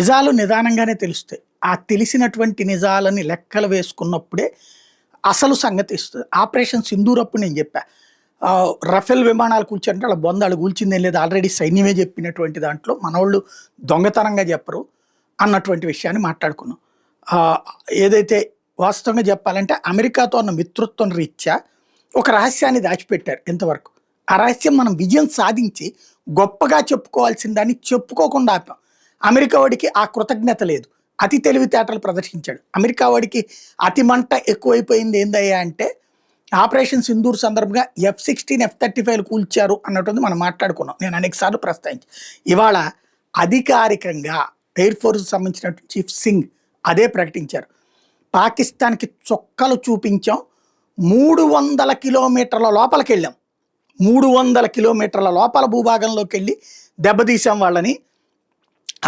నిజాలు నిదానంగానే తెలుస్తాయి. ఆ తెలిసినటువంటి నిజాలని లెక్కలు వేసుకున్నప్పుడే అసలు సంగతి ఇస్తది. ఆపరేషన్ సింధూర్ అప్పుడు నేను చెప్పా. రఫేల్ విమానాలు కూల్చారంటే ఆళ్ళ బొంద ఆళ్ళు కూల్చిందేం లేదు. ఆల్రెడీ సైన్యమే చెప్పినటువంటి దాంట్లో మనోళ్ళు దొంగతనంగా చెప్పరు అన్నటువంటి విషయాన్ని మాట్లాడుకున్నాం. ఆహ్, ఏదైతే వాస్తవంగా చెప్పాలంటే అమెరికాతో ఉన్న మిత్రత్వం రీత్యా ఒక రహస్యాన్ని దాచిపెట్టారు ఇంతవరకు. ఆ రహస్యం మనం విజయం సాధించి గొప్పగా చెప్పుకోవాల్సిన దాన్ని చెప్పుకోకుండా ఆపాం. అమెరికా వాడికి ఆ కృతజ్ఞత లేదు. అతి తెలివితేటలు ప్రదర్శించాడు. అమెరికా వాడికి అతి మంట ఎక్కువైపోయింది ఏందయ్యా అంటే, ఆపరేషన్ సింధూర్ సందర్భంగా F-16, F-35లు కూల్చారు అన్నటువంటిది మనం మాట్లాడుకున్నాం. నేను అనేక సార్లు ప్రస్తావించి. ఇవాళ అధికారికంగా ఎయిర్ ఫోర్స్‌కి సంబంధించినటువంటి చీఫ్ సింగ్ అదే ప్రకటించారు. పాకిస్తాన్‌కి చుక్కలు చూపించాం. 300 కిలోమీటర్ల లోపలికెళ్ళాం. 300 కిలోమీటర్ల లోపల భూభాగంలోకెళ్ళి దెబ్బతీసాం వాళ్ళని.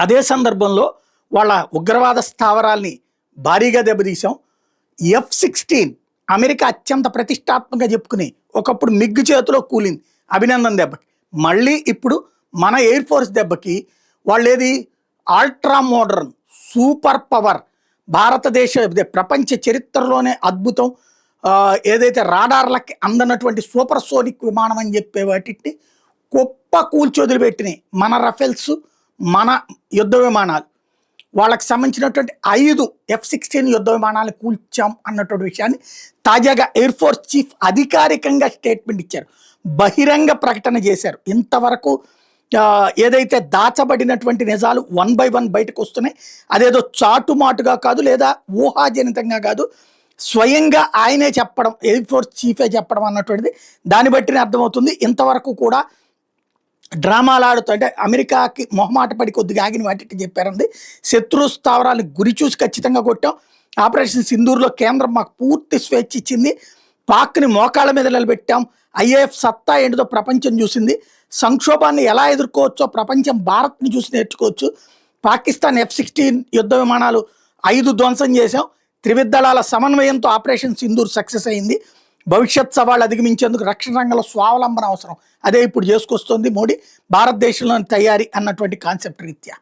అదే సందర్భంలో వాళ్ళ ఉగ్రవాద స్థావరాల్ని భారీగా దెబ్బతీసాం. F-16 అమెరికా అత్యంత ప్రతిష్టాత్మకంగా చెప్పుకుని ఒకప్పుడు మిగ్ చేతిలో కూలింది అభినందన్ దెబ్బకి. మళ్ళీ ఇప్పుడు మన ఎయిర్ ఫోర్స్ దెబ్బకి వాళ్ళేది అల్ట్రా మోడర్న్ సూపర్ పవర్ భారతదేశ ప్రపంచ చరిత్రలోనే అద్భుతం, ఏదైతే రాడార్లకి అందనటువంటి సూపర్ సోనిక్ విమానం అని చెప్పే వాటిని గొప్ప కూల్చొదిలిపెట్టినాయి మన రఫేల్స్, మన యుద్ధ విమానాలు. వాళ్ళకి సంబంధించినటువంటి 5 F-16 యుద్ధ విమానాలు కూల్చాం అన్నటువంటి విషయాన్ని తాజాగా ఎయిర్ ఫోర్స్ చీఫ్ అధికారికంగా స్టేట్మెంట్ ఇచ్చారు. బహిరంగ ప్రకటన చేశారు. ఇంతవరకు ఏదైతే దాచబడినటువంటి నిజాలు 1 by 1 బయటకు వస్తున్నాయి. అదేదో చాటుమాటుగా కాదు, లేదా ఊహాజనితంగా కాదు, స్వయంగా ఆయనే చెప్పడం, ఎయిర్ ఫోర్స్ చీఫే చెప్పడం అన్నటువంటిది దాన్ని బట్టినే అర్థమవుతుంది. ఇంతవరకు కూడా డ్రామాలు ఆడుతూ అంటే అమెరికాకి మొహమాట పడి కొద్దిగా ఆగిన వాటి చెప్పారండి. శత్రు స్థావరాలు గురి చూసి ఖచ్చితంగా కొట్టాం. ఆపరేషన్ సింధూర్లో కేంద్రం మాకు పూర్తి స్వేచ్ఛ ఇచ్చింది. పాక్ని మోకాళ్ళ మీద నిలబెట్టాం. IAF సత్తా ఏంటిదో ప్రపంచం చూసింది. సంక్షోభాన్ని ఎలా ఎదుర్కోవచ్చో ప్రపంచం భారత్ని చూసి నేర్చుకోవచ్చు. పాకిస్తాన్ F-16 యుద్ధ విమానాలు 5 ధ్వంసం చేశాం. త్రివిధ సమన్వయంతో ఆపరేషన్ సింధూర్ సక్సెస్ అయింది. భవిష్యత్ సవాళ్ళు అధిగమించేందుకు రక్షణ రంగంలో స్వావలంబన అవసరం. అదే ఇప్పుడు చేసుకొస్తుంది మోడీ భారతదేశంలోని తయారీ అన్నటువంటి కాన్సెప్ట్ రీత్యా.